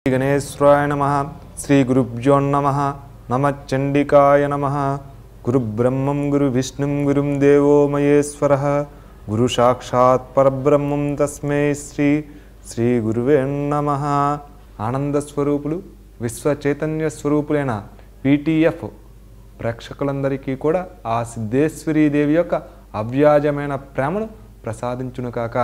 गणेश्वराय नमः। श्री गुरुभ्यो नमः। नमः चंडिकाय नमः। गुरु ब्रह्मं गुरु विष्णुं गुरुं देवो महेश्वरः। गुरु साक्षात् परब्रह्मं तस्मै श्री गुरुवे नमः। ఆనంద స్వరూపులు విశ్వ చైతన్య స్వరూపులైన పీటీఎఫ్ ప్రేక్షకులందరికీ కూడా ఆ సిద్ధేశ్వరీ దేవి యొక్క అవ్యాజమైన ప్రేమను ప్రసాదించును కాక.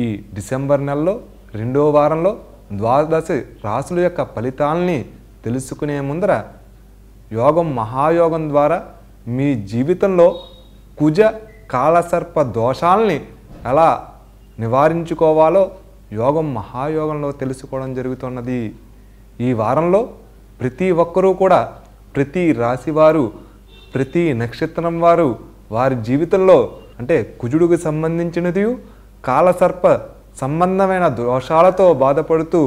ఈ డిసెంబర్ నెలలో రెండో వారంలో ద్వాదశ రాశుల యొక్క ఫలితాలని తెలుసుకునే ముందర యోగం మహాయోగం ద్వారా మీ జీవితంలో కుజ కాలసర్ప దోషాలని ఎలా నివారించుకోవాలో యోగం మహాయోగంలో తెలుసుకోవడం జరుగుతున్నది. ఈ వారంలో ప్రతి ఒక్కరూ కూడా ప్రతి రాశి వారు ప్రతి నక్షత్రం వారు వారి జీవితంలో అంటే కుజుడికి సంబంధించినది కాలసర్ప సంబంధమైన దోషాలతో బాధపడుతూ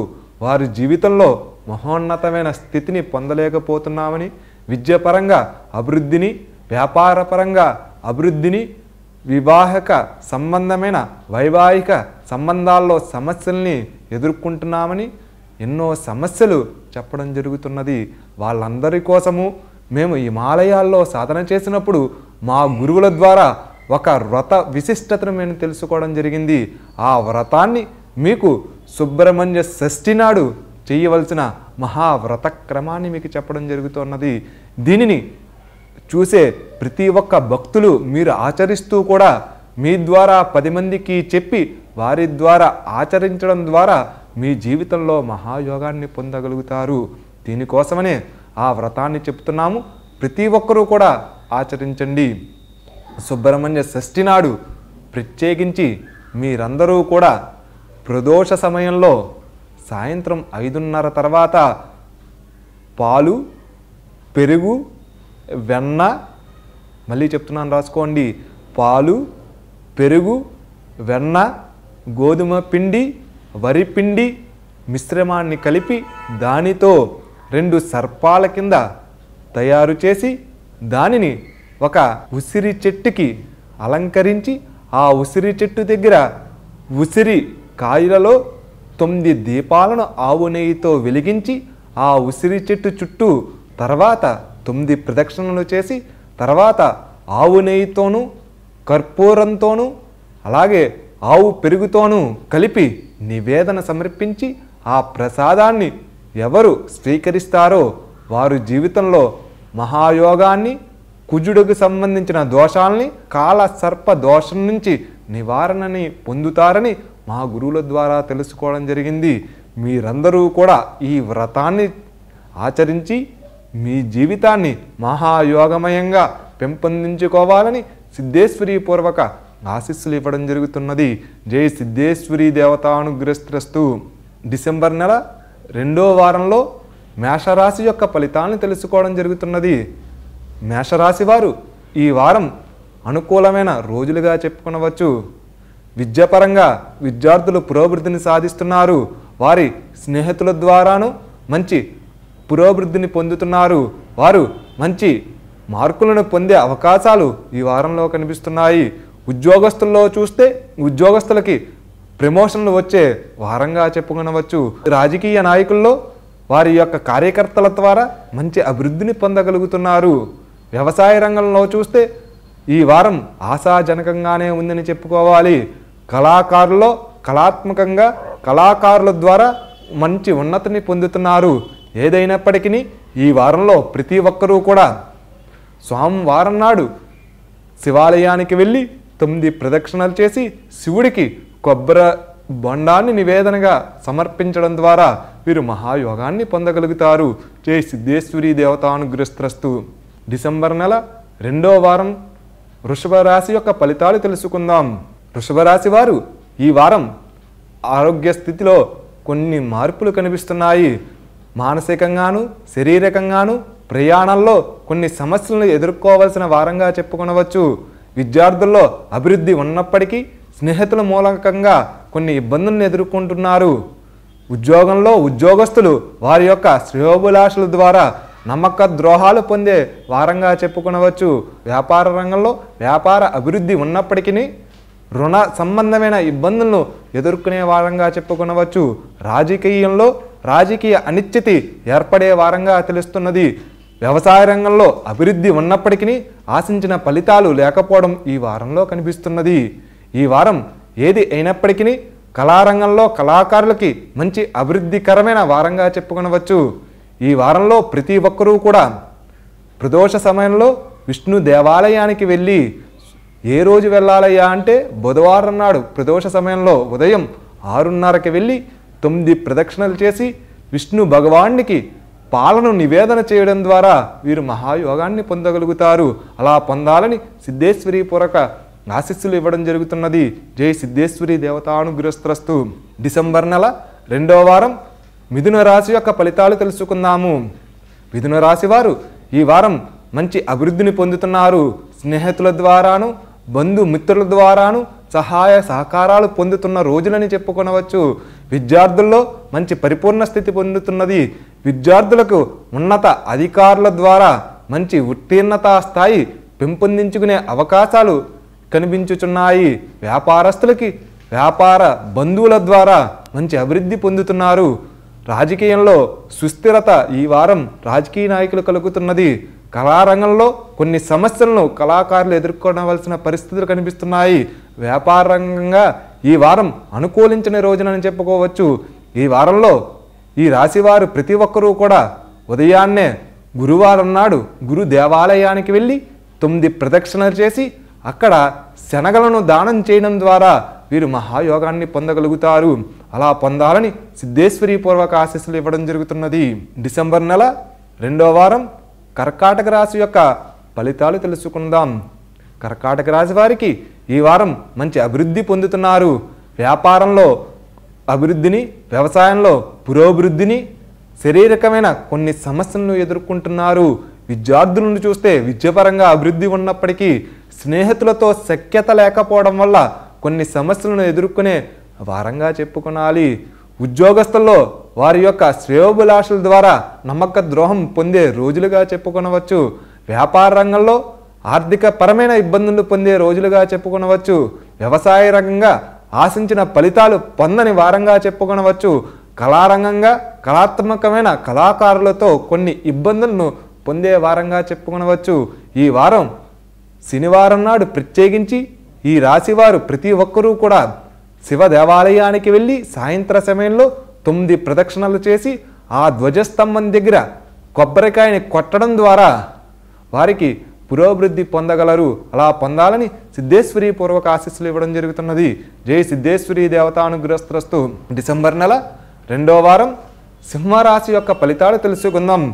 వారి జీవితంలో మహోన్నతమైన స్థితిని పొందలేకపోతున్నామని, విద్యాపరంగా అభివృద్ధిని, వ్యాపారపరంగా అభివృద్ధిని, వివాహక సంబంధమైన వైవాహిక సంబంధాల్లో సమస్యల్ని ఎదుర్కొంటున్నామని ఎన్నో సమస్యలు చెప్పడం జరుగుతున్నది. వాళ్ళందరి కోసము మేము హిమాలయాల్లో సాధన చేసినప్పుడు మా గురువుల ద్వారా ఒక వ్రత విశిష్టతను మేము తెలుసుకోవడం జరిగింది. ఆ వ్రతాన్ని మీకు సుబ్రహ్మణ్య షష్ఠి నాడు చేయవలసిన మహావ్రత క్రమాన్ని మీకు చెప్పడం జరుగుతున్నది. దీనిని చూసే ప్రతి ఒక్క భక్తులు మీరు ఆచరిస్తూ కూడా మీ ద్వారా 10 మందికి చెప్పి వారి ద్వారా ఆచరించడం ద్వారా మీ జీవితంలో మహాయోగాన్ని పొందగలుగుతారు. దీనికోసమనే ఆ వ్రతాన్ని చెప్తున్నాము. ప్రతి ఒక్కరూ కూడా ఆచరించండి. సుబ్రహ్మణ్య షష్ఠి నాడు ప్రత్యేకించి మీరందరూ కూడా ప్రదోష సమయంలో సాయంత్రం 5:30 తర్వాత పాలు, పెరుగు, వెన్న, మళ్ళీ చెప్తున్నాను రాసుకోండి, పాలు, పెరుగు, వెన్న, గోధుమ పిండి, వరి పిండి మిశ్రమాన్ని కలిపి దానితో 2 సర్పాల కింద తయారు చేసి దానిని ఒక ఉసిరి చెట్టుకి అలంకరించి ఆ ఉసిరి చెట్టు దగ్గర ఉసిరి కాయలలో 9 దీపాలను ఆవు నెయ్యితో వెలిగించి ఆ ఉసిరి చెట్టు చుట్టూ తర్వాత 9 ప్రదక్షిణలు చేసి తర్వాత ఆవు నెయ్యితోనూ కర్పూరంతోనూ అలాగే ఆవు పెరుగుతోనూ కలిపి నివేదన సమర్పించి ఆ ప్రసాదాన్ని ఎవరు స్వీకరిస్తారో వారు జీవితంలో మహాయోగాన్ని, కుజుడికి సంబంధించిన దోషాలని, కాల సర్ప దోషం నుంచి నివారణని పొందుతారని మా గురువుల ద్వారా తెలుసుకోవడం జరిగింది. మీరందరూ కూడా ఈ వ్రతాన్ని ఆచరించి మీ జీవితాన్ని మహాయోగమయంగా పెంపొందించుకోవాలని సిద్ధేశ్వరీ పూర్వక ఆశీస్సులు ఇవ్వడం జరుగుతున్నది. జై సిద్ధేశ్వరీ దేవతానుగ్రస్తస్తు. డిసెంబర్ నెల రెండో వారంలో మేషరాశి యొక్క ఫలితాలను తెలుసుకోవడం జరుగుతున్నది. మేషరాశి వారు ఈ వారం అనుకూలమైన రోజులుగా చెప్పుకొనవచ్చు. విద్యాపరంగా విద్యార్థులు పురోభివృద్ధిని సాధిస్తున్నారు. వారి స్నేహితుల ద్వారాను మంచి పురోభివృద్ధిని పొందుతున్నారు. వారు మంచి మార్కులను పొందే అవకాశాలు ఈ వారంలో కనిపిస్తున్నాయి. ఉద్యోగస్తుల్లో చూస్తే ఉద్యోగస్తులకి ప్రమోషన్లు వచ్చే వారంగా చెప్పుకొనవచ్చు. రాజకీయ నాయకుల్లో వారి యొక్క కార్యకర్తల ద్వారా మంచి అభివృద్ధిని పొందగలుగుతున్నారు. వ్యవసాయ రంగంలో చూస్తే ఈ వారం ఆశాజనకంగానే ఉందని చెప్పుకోవాలి. కళాకారుల్లో కళాత్మకంగా కళాకారుల ద్వారా మంచి ఉన్నతిని పొందుతున్నారు. ఏదైనప్పటికీ ఈ వారంలో ప్రతి ఒక్కరూ కూడా సోమవారం నాడు శివాలయానికి వెళ్ళి 9 ప్రదక్షిణలు చేసి శివుడికి కొబ్బరి బొండాన్ని నివేదనగా సమర్పించడం ద్వారా వీరు మహాయోగాన్ని పొందగలుగుతారు. జై సిద్ధేశ్వరీ దేవతానుగ్రస్తస్తు. డిసెంబర్ నెల రెండో వారం వృషభ రాశి యొక్క ఫలితాలు తెలుసుకుందాం. వృషభ రాశి వారు ఈ వారం ఆరోగ్య స్థితిలో కొన్ని మార్పులు కనిపిస్తున్నాయి. మానసికంగాను శారీరకంగాను ప్రయాణంలో కొన్ని సమస్యలను ఎదుర్కోవాల్సిన వారంగా చెప్పుకొనవచ్చు. విద్యార్థుల్లో అభివృద్ధి ఉన్నప్పటికీ స్నేహితుల మూలకంగా కొన్ని ఇబ్బందులను ఎదుర్కొంటున్నారు. ఉద్యోగంలో ఉద్యోగస్తులు వారి యొక్క శ్రేయోభిలాషుల ద్వారా నమ్మక ద్రోహాలు పొందే వారంగా చెప్పుకొనవచ్చు. వ్యాపార రంగంలో వ్యాపార అభివృద్ధి ఉన్నప్పటికీ రుణ సంబంధమైన ఇబ్బందులను ఎదుర్కొనే వారంగా చెప్పుకొనవచ్చు. రాజకీయంలో రాజకీయ అనిశ్చితి ఏర్పడే వారంగా తెలుస్తున్నది. వ్యవసాయ రంగంలో అభివృద్ధి ఉన్నప్పటికీ ఆశించిన ఫలితాలు లేకపోవడం ఈ వారంలో కనిపిస్తున్నది. ఈ వారం ఏది అయినప్పటికీ కళారంగంలో కళాకారులకి మంచి అభివృద్ధికరమైన వారంగా చెప్పుకొనవచ్చు. ఈ వారంలో ప్రతి ఒక్కరూ కూడా ప్రదోష సమయంలో విష్ణు దేవాలయానికి వెళ్ళి, ఏ రోజు వెళ్ళాలయ్యా అంటే బుధవారం నాడు ప్రదోష సమయంలో ఉదయం 6:30కి వెళ్ళి 9 ప్రదక్షిణలు చేసి విష్ణు భగవానికి పాలను నివేదన చేయడం ద్వారా వీరు మహాయోగాన్ని పొందగలుగుతారు. అలా పొందాలని సిద్ధేశ్వరి పూర్వక ఆశీస్సులు ఇవ్వడం జరుగుతున్నది. జై సిద్ధేశ్వరి దేవతానుగ్రస్తరస్తు. డిసెంబర్ నెల 2వ వారం మిథున రాశి యొక్క ఫలితాలు తెలుసుకుందాము. మిథున రాశి వారు ఈ వారం మంచి అభివృద్ధిని పొందుతున్నారు. స్నేహితుల ద్వారాను బంధుమిత్రుల ద్వారాను సహాయ సహకారాలు పొందుతున్న రోజులని చెప్పుకొనవచ్చు. విద్యార్థుల్లో మంచి పరిపూర్ణ స్థితి పొందుతున్నది. విద్యార్థులకు ఉన్నత అధికారుల ద్వారా మంచి ఉత్తీర్ణతా స్థాయి పెంపొందించుకునే అవకాశాలు కనిపించుచున్నాయి. వ్యాపారస్తులకి వ్యాపార బంధువుల ద్వారా మంచి అభివృద్ధి పొందుతున్నారు. రాజకీయంలో సుస్థిరత ఈ వారం రాజకీయ నాయకులు కలుగుతున్నది. కళారంగంలో కొన్ని సమస్యలను కళాకారులు ఎదుర్కొనవలసిన పరిస్థితులు కనిపిస్తున్నాయి. వ్యాపార రంగంగా ఈ వారం అనుకూలించిన రోజునని చెప్పుకోవచ్చు. ఈ వారంలో ఈ రాశివారు ప్రతి ఒక్కరూ కూడా ఉదయాన్నే గురువారం నాడు గురు దేవాలయానికి వెళ్ళి 9 ప్రదక్షిణలు చేసి అక్కడ శనగలను దానం చేయడం ద్వారా వీరు మహాయోగాన్ని పొందగలుగుతారు. అలా పొందాలని సిద్ధేశ్వరి పూర్వక ఆశీస్సులు ఇవ్వడం జరుగుతున్నది. డిసెంబర్ నెల 2వ వారం కర్కాటక రాశి యొక్క ఫలితాలు తెలుసుకుందాం. కర్కాటక రాశి వారికి ఈ వారం మంచి అభివృద్ధి పొందుతున్నారు. వ్యాపారంలో అభివృద్ధిని, వ్యవసాయంలో పురోభివృద్ధిని, శారీరకమైన కొన్ని సమస్యలను ఎదుర్కొంటున్నారు. విద్యార్థులను చూస్తే విద్యాపరంగా అభివృద్ధి ఉన్నప్పటికీ స్నేహితులతో సఖ్యత లేకపోవడం వల్ల కొన్ని సమస్యలను ఎదుర్కొనే వారంగా చెప్పుకోనాలి. ఉద్యోగస్తుల్లో వారి యొక్క శ్రేయోభిలాషుల ద్వారా నమ్మక ద్రోహం పొందే రోజులుగా చెప్పుకొనవచ్చు. వ్యాపార రంగంలో ఆర్థిక పరమైన ఇబ్బందులు పొందే రోజులుగా చెప్పుకొనవచ్చు. వ్యవసాయ రంగంగా ఆశించిన ఫలితాలు పొందని వారంగా చెప్పుకొనవచ్చు. కళారంగంగా కళాత్మకమైన కళాకారులతో కొన్ని ఇబ్బందులను పొందే వారంగా చెప్పుకొనవచ్చు. ఈ వారం శనివారం నాడు ప్రత్యేకించి ఈ రాశివారు ప్రతి ఒక్కరూ కూడా శివ దేవాలయానికి వెళ్ళి సాయంత్ర సమయంలో 9 ప్రదక్షిణలు చేసి ఆ ధ్వజస్తంభం దగ్గర కొబ్బరికాయని కొట్టడం ద్వారా వారికి పురోభివృద్ధి పొందగలరు. అలా పొందాలని సిద్ధేశ్వరి పూర్వక ఆశీస్సులు ఇవ్వడం జరుగుతున్నది. జై సిద్ధేశ్వరి దేవతానుగ్రస్తరస్తు. డిసెంబర్ నెల 2వ వారం సింహరాశి యొక్క ఫలితాలు తెలుసుకుందాం.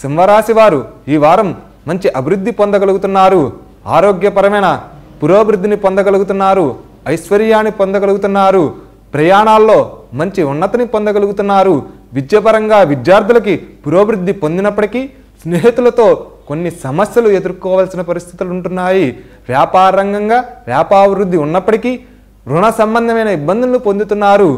సింహరాశి వారు ఈ వారం మంచి అభివృద్ధి పొందగలుగుతున్నారు. ఆరోగ్యపరమైన పురోభివృద్ధిని పొందగలుగుతున్నారు. ఐశ్వర్యాన్ని పొందగలుగుతున్నారు. ప్రయాణాల్లో మంచి ఉన్నతిని పొందగలుగుతున్నారు. విద్యాపరంగా విద్యార్థులకి పురోభివృద్ధి పొందినప్పటికీ స్నేహితులతో కొన్ని సమస్యలు ఎదుర్కోవాల్సిన పరిస్థితులు ఉంటున్నాయి. వ్యాపార రంగంగా వ్యాపారాభివృద్ధి ఉన్నప్పటికీ రుణ సంబంధమైన ఇబ్బందులను పొందుతున్నారు.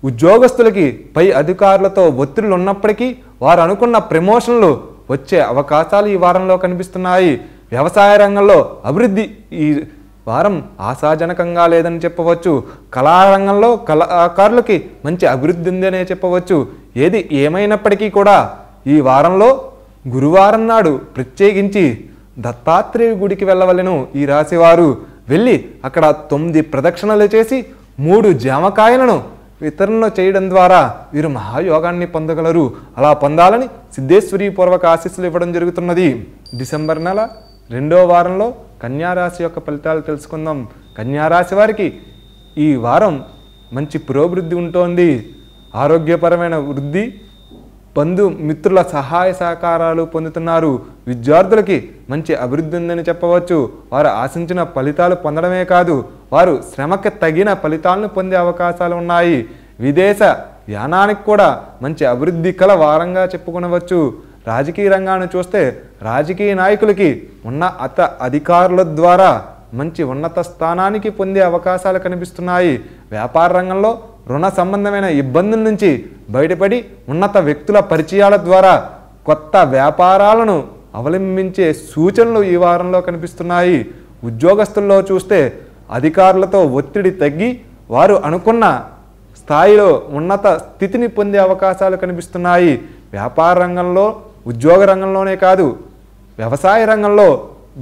ఉద్యోగస్తులకి పై అధికారులతో ఒత్తిళ్లు ఉన్నప్పటికీ వారు అనుకున్న ప్రమోషన్లు వచ్చే అవకాశాలు ఈ వారంలో కనిపిస్తున్నాయి. వ్యవసాయ రంగంలో అభివృద్ధి ఈ వారం ఆశాజనకంగా లేదని చెప్పవచ్చు. కళారంగంలో కళాకారులకి మంచి అభివృద్ధి ఉందనే చెప్పవచ్చు. ఏది ఏమైనప్పటికీ కూడా ఈ వారంలో గురువారం నాడు ప్రత్యేకించి దత్తాత్రేయ గుడికి వెళ్ళవలెను. ఈ రాశివారు వెళ్ళి అక్కడ 9 ప్రదక్షిణలు చేసి 3 జామకాయలను వితరణ చేయడం ద్వారా వీరు మహాయోగాన్ని పొందగలరు. అలా పొందాలని సిద్ధేశ్వరి పూర్వక ఆశీస్సులు ఇవ్వడం జరుగుతున్నది. డిసెంబర్ నెల 2వ వారంలో కన్యారాశి యొక్క ఫలితాలు తెలుసుకుందాం. కన్యారాశి వారికి ఈ వారం మంచి పురోభివృద్ధి ఉంటోంది. ఆరోగ్యపరమైన వృద్ధి, బంధుమిత్రుల సహాయ సహకారాలు పొందుతున్నారు. విద్యార్థులకి మంచి అభివృద్ధి ఉందని చెప్పవచ్చు. వారు ఆశించిన ఫలితాలు పొందడమే కాదు, వారు శ్రమకి తగిన ఫలితాలను పొందే అవకాశాలు ఉన్నాయి. విదేశ యానానికి కూడా మంచి అభివృద్ధి కల వారంగా చెప్పుకొనవచ్చు. రాజకీయ రంగాన్ని చూస్తే రాజకీయ నాయకులకి ఉన్న అధికారుల ద్వారా మంచి ఉన్నత స్థానానికి పొందే అవకాశాలు కనిపిస్తున్నాయి. వ్యాపార రంగంలో రుణ సంబంధమైన ఇబ్బందుల నుంచి బయటపడి ఉన్నత వ్యక్తుల పరిచయాల ద్వారా కొత్త వ్యాపారాలను అవలంబించే సూచనలు ఈ వారంలో కనిపిస్తున్నాయి. ఉద్యోగస్తుల్లో చూస్తే అధికారులతో ఒత్తిడి తగ్గి వారు అనుకున్న స్థాయిలో ఉన్నత స్థితిని పొందే అవకాశాలు కనిపిస్తున్నాయి. వ్యాపార రంగంలో, ఉద్యోగ రంగంలోనే కాదు, వ్యవసాయ రంగంలో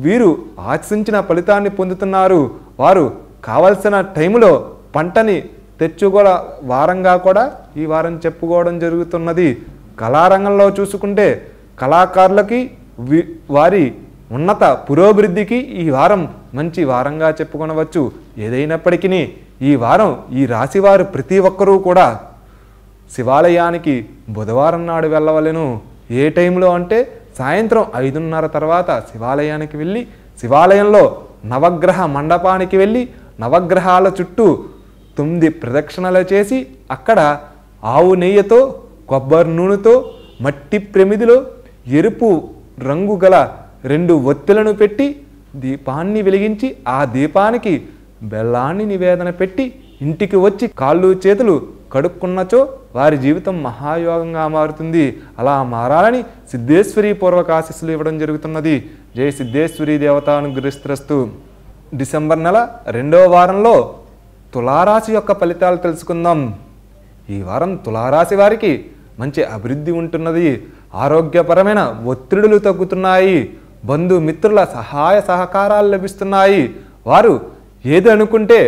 వీరు ఆశించిన ఫలితాన్ని పొందుతున్నారు. వారు కావలసిన టైంలో పంటని తెచ్చుకోగల వారంగా కూడా ఈ వారం చెప్పుకోవడం జరుగుతున్నది. కళారంగంలో చూసుకుంటే కళాకారులకి వారి ఉన్నత పురోభివృద్ధికి ఈ వారం మంచి వారంగా చెప్పుకొనవచ్చు. ఏదైనప్పటికీ ఈ వారం ఈ రాశివారు ప్రతి ఒక్కరూ కూడా శివాలయానికి బుధవారం నాడు వెళ్ళవలెను. ఏ టైంలో అంటే సాయంత్రం 5:30 తర్వాత శివాలయానికి వెళ్ళి శివాలయంలో నవగ్రహ మండపానికి వెళ్ళి నవగ్రహాల చుట్టూ 9 ప్రదక్షిణలు చేసి అక్కడ ఆవు నెయ్యితో, కొబ్బరి నూనెతో, మట్టి ప్రమిదిలో ఎరుపు రంగు గల 2 ఒత్తులను పెట్టి దీపాన్ని వెలిగించి ఆ దీపానికి బెల్లాన్ని నివేదన పెట్టి ఇంటికి వచ్చి కాళ్ళు చేతులు కడుక్కున్నచో వారి జీవితం మహాయోగంగా మారుతుంది. అలా మారాలని సిద్ధేశ్వరి పూర్వక ఆశీస్సులు ఇవ్వడం జరుగుతున్నది. జై సిద్ధేశ్వరి దేవతానుగ్రహిస్తూ. డిసెంబర్ నెల 2వ వారంలో తులారాశి యొక్క ఫలితాలు తెలుసుకుందాం. ఈ వారం తులారాశి వారికి మంచి అభివృద్ధి ఉంటున్నది. ఆరోగ్యపరమైన ఒత్తిడులు తగ్గుతున్నాయి. బంధుమిత్రుల సహాయ సహకారాలు లభిస్తున్నాయి. వారు ఏది అనుకుంటే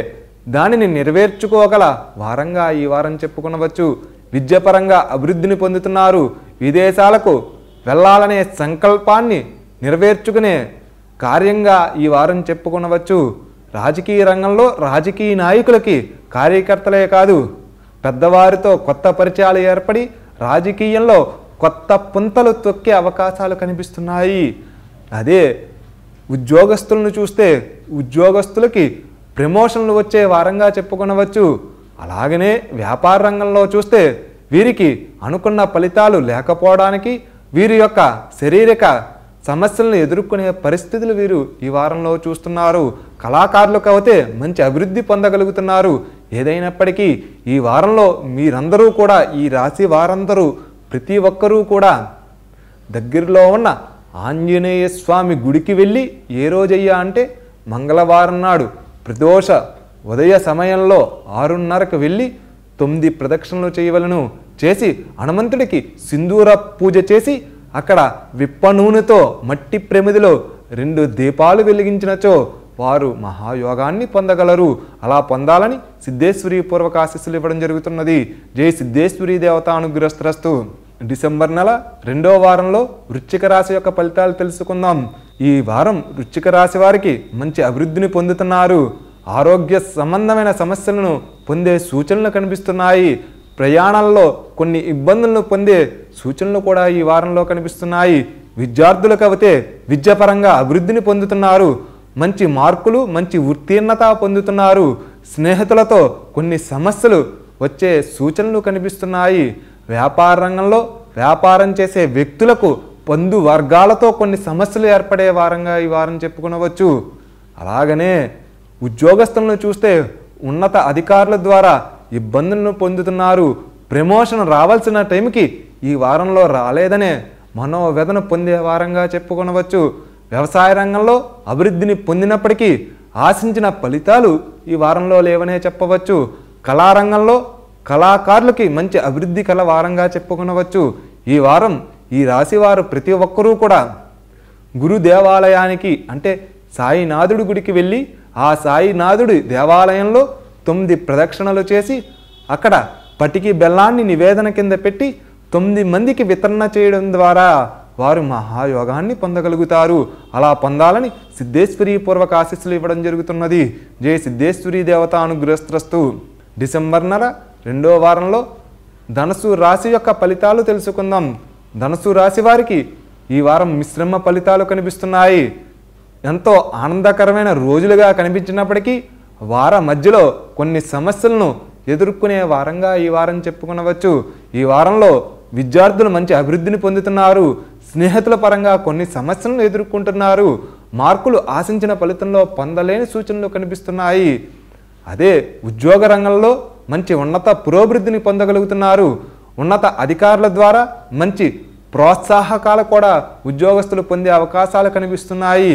దానిని నెరవేర్చుకోగల వారంగా ఈ వారం చెప్పుకొనవచ్చు. విద్యాపరంగా అభివృద్ధిని పొందుతున్నారు. విదేశాలకు వెళ్ళాలనే సంకల్పాన్ని నెరవేర్చుకునే కార్యంగా ఈ వారం చెప్పుకొనవచ్చు. రాజకీయ రంగంలో రాజకీయ నాయకులకి కార్యకర్తలే కాదు, పెద్దవారితో కొత్త పరిచయాలు ఏర్పడి రాజకీయంలో కొత్త పుంతలు తొక్కే అవకాశాలు కనిపిస్తున్నాయి. అదే ఉద్యోగస్తులను చూస్తే ఉద్యోగస్తులకి ప్రమోషన్లు వచ్చే వారంగా చెప్పుకొనవచ్చు. అలాగనే వ్యాపార రంగంలో చూస్తే వీరికి అనుకున్న ఫలితాలు లేకపోవడానికి వీరి యొక్క శారీరక సమస్యలను ఎదుర్కొనే పరిస్థితులు వీరు ఈ వారంలో చూస్తున్నారు. కళాకారులకు అయితే మంచి అభివృద్ధి పొందగలుగుతున్నారు. ఏదైనప్పటికీ ఈ వారంలో మీరందరూ కూడా, ఈ రాశి వారందరూ ప్రతి ఒక్కరూ కూడా దగ్గరలో ఉన్న ఆంజనేయ స్వామి గుడికి వెళ్ళి ఏ రోజయ్యా అంటే మంగళవారం నాడు ప్రదోష ఉదయ సమయంలో 6:30కు వెళ్ళి 9 ప్రదక్షిణలు చేయవలను. చేసి హనుమంతుడికి సింధూర పూజ చేసి అక్కడ విప్ప నూనెతో మట్టి ప్రమిదిలో 2 దీపాలు వెలిగించినచో వారు మహాయోగాన్ని పొందగలరు. అలా పొందాలని సిద్ధేశ్వరి పూర్వక ఆశీస్సులు ఇవ్వడం జరుగుతున్నది. జై సిద్ధేశ్వరి దేవతానుగ్రస్తు. డిసెంబర్ నెల 2వ వారంలో వృశ్చిక రాశి యొక్క ఫలితాలు తెలుసుకుందాం. ఈ వారం వృశ్చిక రాశి వారికి మంచి అభివృద్ధిని పొందుతున్నారు. ఆరోగ్య సంబంధమైన సమస్యలను పొందే సూచనలు కనిపిస్తున్నాయి. ప్రయాణాల్లో కొన్ని ఇబ్బందులను పొందే సూచనలు కూడా ఈ వారంలో కనిపిస్తున్నాయి. విద్యార్థులకు అయితే విద్యాపరంగా అభివృద్ధిని పొందుతున్నారు. మంచి మార్కులు, మంచి ఉత్తీర్ణత పొందుతున్నారు. స్నేహితులతో కొన్ని సమస్యలు వచ్చే సూచనలు కనిపిస్తున్నాయి. వ్యాపార రంగంలో వ్యాపారం చేసే వ్యక్తులకు బంధు వర్గాలతో కొన్ని సమస్యలు ఏర్పడే వారంగా ఈ వారం చెప్పుకొనవచ్చు. అలాగనే ఉద్యోగస్తులను చూస్తే ఉన్నత అధికారుల ద్వారా ఇబ్బందులను పొందుతున్నారు. ప్రమోషన్ రావాల్సిన టైంకి ఈ వారంలో రాలేదనే మనోవేదన పొందే వారంగా చెప్పుకొనవచ్చు. వ్యవసాయ రంగంలో అభివృద్ధిని పొందినప్పటికీ ఆశించిన ఫలితాలు ఈ వారంలో లేవనే చెప్పవచ్చు. కళారంగంలో కళాకారులకి మంచి అభివృద్ధి కల వారంగా చెప్పుకొనవచ్చు. ఈ వారం ఈ రాశివారు ప్రతి ఒక్కరూ కూడా గురు దేవాలయానికి అంటే సాయినాథుడి గుడికి వెళ్ళి ఆ సాయినాథుడి దేవాలయంలో 9 ప్రదక్షిణలు చేసి అక్కడ పటికి బెల్లాన్ని నివేదన కింద పెట్టి 9 మందికి వితరణ చేయడం ద్వారా వారు మహాయోగాన్ని పొందగలుగుతారు. అలా పొందాలని సిద్ధేశ్వరి పూర్వక ఆశీస్సులు ఇవ్వడం జరుగుతున్నది. జై సిద్ధేశ్వరి దేవతానుగ్రస్తు. డిసెంబర్ నెల 2వ వారంలో ధనుసు రాశి యొక్క ఫలితాలు తెలుసుకుందాం. ధనుసు రాశి వారికి ఈ వారం మిశ్రమ ఫలితాలు కనిపిస్తున్నాయి. ఎంతో ఆనందకరమైన రోజులుగా కనిపించినప్పటికీ వార మధ్యలో కొన్ని సమస్యలను ఎదుర్కొనే వారంగా ఈ వారం చెప్పుకొనవచ్చు. ఈ వారంలో విద్యార్థులు మంచి అభివృద్ధిని పొందుతున్నారు. స్నేహితుల పరంగా కొన్ని సమస్యలను ఎదుర్కొంటున్నారు. మార్కులు ఆశించిన ఫలితంలో పొందలేని సూచనలు కనిపిస్తున్నాయి. అదే ఉద్యోగ రంగంలో మంచి ఉన్నత పురోభివృద్ధిని పొందగలుగుతున్నారు. ఉన్నత అధికారుల ద్వారా మంచి ప్రోత్సాహకాలు కూడా ఉద్యోగస్తులు పొందే అవకాశాలు కనిపిస్తున్నాయి.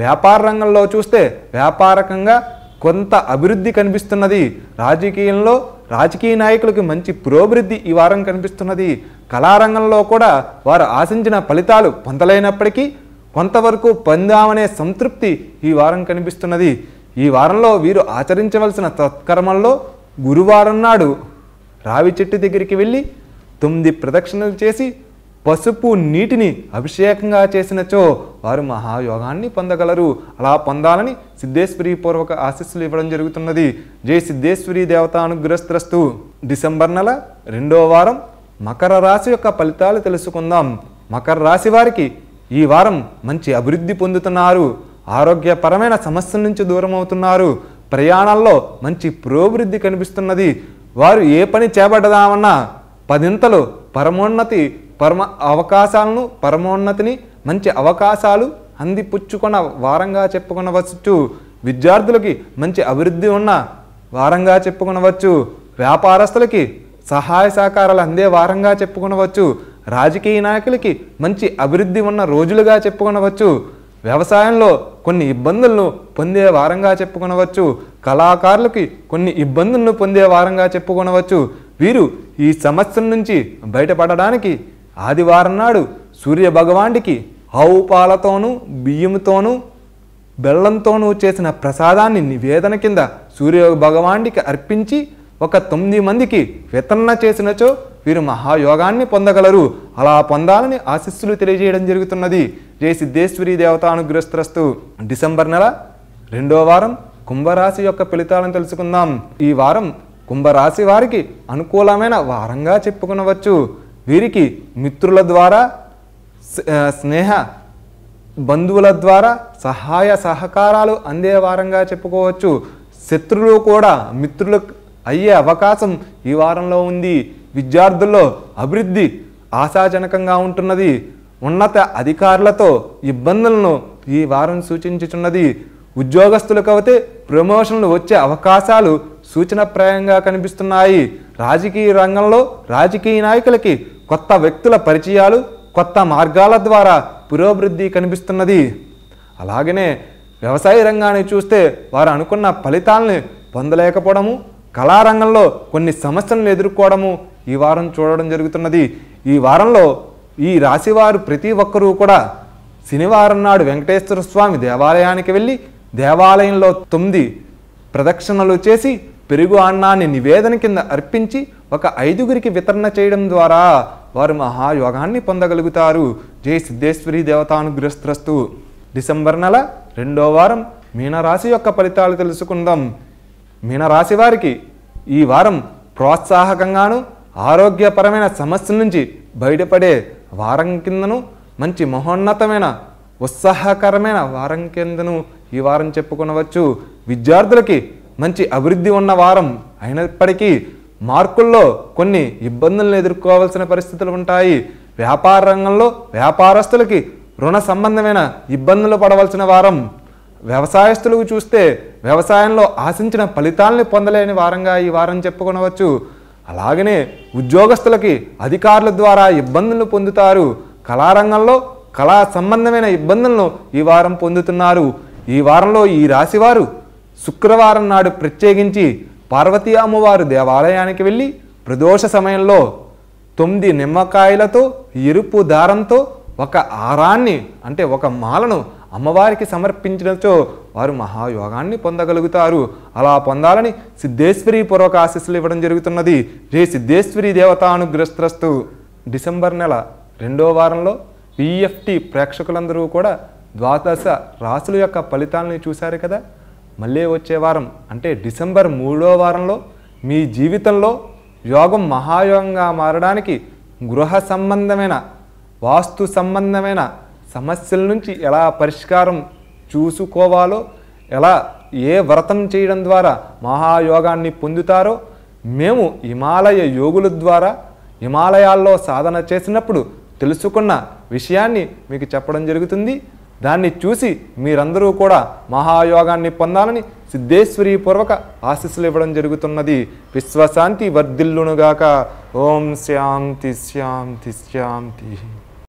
వ్యాపార రంగంలో చూస్తే వ్యాపారకంగా కొంత అభివృద్ధి కనిపిస్తున్నది. రాజకీయంలో రాజకీయ నాయకులకు మంచి పురోభివృద్ధి ఈ వారం కనిపిస్తున్నది. కళారంగంలో కూడా వారు ఆశించిన ఫలితాలు పొందలేనప్పటికీ కొంతవరకు పొందామనే సంతృప్తి ఈ వారం కనిపిస్తున్నది. ఈ వారంలో వీరు ఆచరించవలసిన సత్కర్మల్లో గురువారం నాడు రావి చెట్టు దగ్గరికి వెళ్ళి 9 ప్రదక్షిణలు చేసి పసుపు నీటిని అభిషేకంగా చేసినచో వారు మహాయోగాన్ని పొందగలరు. అలా పొందాలని సిద్ధేశ్వరి పూర్వక ఆశీస్సులు ఇవ్వడం జరుగుతున్నది. జై సిద్ధేశ్వరి దేవతానుగ్రస్తస్తు. డిసెంబర్ నెల 2వ వారం మకర రాశి యొక్క ఫలితాలు తెలుసుకుందాం. మకర రాశి వారికి ఈ వారం మంచి అభివృద్ధి పొందుతున్నారు. ఆరోగ్యపరమైన సమస్యల నుంచి దూరం అవుతున్నారు. ప్రయాణాల్లో మంచి పురోభివృద్ధి కనిపిస్తున్నది. వారు ఏ పని చేపడదామన్నా 10 పరమోన్నతిని మంచి అవకాశాలు అందిపుచ్చుకున్న వారంగా చెప్పుకొనవచ్చు. విద్యార్థులకి మంచి అభివృద్ధి ఉన్న వారంగా చెప్పుకొనవచ్చు. వ్యాపారస్తులకి సహాయ సహకారాలు అందే వారంగా చెప్పుకొనవచ్చు. రాజకీయ నాయకులకి మంచి అభివృద్ధి ఉన్న రోజులుగా చెప్పుకొనవచ్చు. వ్యవసాయంలో కొన్ని ఇబ్బందులను పొందే వారంగా చెప్పుకొనవచ్చు. కళాకారులకి కొన్ని ఇబ్బందులను పొందే వారంగా చెప్పుకొనవచ్చు. వీరు ఈ సమస్యల నుంచి బయటపడడానికి ఆదివారం నాడు సూర్య భగవానుడికి ఆవు పాలతోనూ బియ్యంతోనూ బెల్లంతోనూ చేసిన ప్రసాదాన్ని నివేదన కింద సూర్య భగవానుడికి అర్పించి ఒక 9 మందికి వితరణ చేసినచో వీరు మహాయోగాన్ని పొందగలరు. అలా పొందాలని ఆశీస్సులు తెలియజేయడం జరుగుతున్నది. జై సిద్ధేశ్వరి దేవతానుగ్రస్తస్తు. డిసెంబర్ నెల 2వ వారం కుంభరాశి యొక్క ఫలితాలను తెలుసుకుందాం. ఈ వారం కుంభరాశి వారికి అనుకూలమైన వారంగా చెప్పుకొనవచ్చు. వీరికి మిత్రుల ద్వారా, స్నేహ బంధువుల ద్వారా సహాయ సహకారాలు అందే వారంగా చెప్పుకోవచ్చు. శత్రువులు కూడా మిత్రులు అయ్యే అవకాశం ఈ వారంలో ఉంది. విద్యార్థుల్లో అభివృద్ధి ఆశాజనకంగా ఉంటున్నది. ఉన్నత అధికారులతో ఇబ్బందులను ఈ వారం సూచించుచున్నది. ఉద్యోగస్తులకు అయితే ప్రమోషన్లు వచ్చే అవకాశాలు సూచనప్రాయంగా కనిపిస్తున్నాయి. రాజకీయ రంగంలో రాజకీయ నాయకులకి కొత్త వ్యక్తుల పరిచయాలు, కొత్త మార్గాల ద్వారా పురోభివృద్ధి కనిపిస్తున్నది. అలాగనే వ్యవసాయ రంగాన్ని చూస్తే వారు అనుకున్న ఫలితాలను పొందలేకపోవడము, కళారంగంలో కొన్ని సమస్యలను ఎదుర్కోవడము ఈ వారం చూడడం జరుగుతున్నది. ఈ వారంలో ఈ రాశివారు ప్రతి ఒక్కరూ కూడా శనివారం నాడు వెంకటేశ్వర స్వామి దేవాలయానికి వెళ్ళి దేవాలయంలో 9 ప్రదక్షిణలు చేసి పెరుగు అన్నాన్ని నివేదన కింద అర్పించి ఒక 5గురికి వితరణ చేయడం ద్వారా వారు మహాయోగాన్ని పొందగలుగుతారు. జై సిద్ధేశ్వరి దేవతానుగ్రస్తస్తు. డిసెంబర్ నెల 2వ వారం మీనరాశి యొక్క ఫలితాలు తెలుసుకుందాం. మీనరాశి వారికి ఈ వారం ప్రోత్సాహకంగాను ఆరోగ్యపరమైన సమస్యల నుంచి బయటపడే వారం కిందను మంచి మహోన్నతమైన ఉత్సాహకరమైన వారం కిందను ఈ వారం చెప్పుకొనవచ్చు. విద్యార్థులకి మంచి అభివృద్ధి ఉన్న వారం అయినప్పటికీ మార్కుల్లో కొన్ని ఇబ్బందులను ఎదుర్కోవాల్సిన పరిస్థితులు ఉంటాయి. వ్యాపార రంగంలో వ్యాపారస్తులకి రుణ సంబంధమైన ఇబ్బందులు పడవలసిన వారం. వ్యవసాయస్తులకు చూస్తే వ్యవసాయంలో ఆశించిన ఫలితాలని పొందలేని వారంగా ఈ వారం చెప్పుకొనవచ్చు. అలాగనే ఉద్యోగస్తులకి అధికారుల ద్వారా ఇబ్బందులు పొందుతారు. కళారంగంలో కళా సంబంధమైన ఇబ్బందులను ఈ వారం పొందుతున్నారు. ఈ వారంలో ఈ రాశివారు శుక్రవారం నాడు ప్రత్యేకించి పార్వతీ అమ్మవారు దేవాలయానికి వెళ్ళి ప్రదోష సమయంలో 9 నిమ్మకాయలతో ఎరుపు దారంతో ఒక హారాన్ని అంటే ఒక మాలను అమ్మవారికి సమర్పించినచో వారు మహాయోగాన్ని పొందగలుగుతారు. అలా పొందాలని సిద్ధేశ్వరి పూర్వక ఆశీస్సులు ఇవ్వడం జరుగుతున్నది. జై సిద్ధేశ్వరి దేవతానుగ్రస్తస్తు. డిసెంబర్ నెల 2వ వారంలో పిఎఫ్టి ప్రేక్షకులందరూ కూడా ద్వాదశ రాశుల యొక్క ఫలితాలని చూశారు కదా. మళ్ళీ వచ్చే వారం అంటే డిసెంబర్ 3వ వారంలో మీ జీవితంలో యోగం మహాయోగంగా మారడానికి గృహ సంబంధమైన వాస్తు సంబంధమైన సమస్యల నుంచి ఎలా పరిష్కారం చూసుకోవాలో, ఎలా ఏ వ్రతం చేయడం ద్వారా మహాయోగాన్ని పొందుతారో మేము హిమాలయ యోగుల ద్వారా హిమాలయాల్లో సాధన చేసినప్పుడు తెలుసుకున్న విషయాన్ని మీకు చెప్పడం జరుగుతుంది. దాన్ని చూసి మీరందరూ కూడా మహాయోగాన్ని పొందాలని సిద్ధేశ్వరి పూర్వక ఆశీస్సులు ఇవ్వడం జరుగుతున్నది. విశ్వశాంతి వర్ధిల్లునుగాక. ఓం శాంతి శాంతి శాంతి.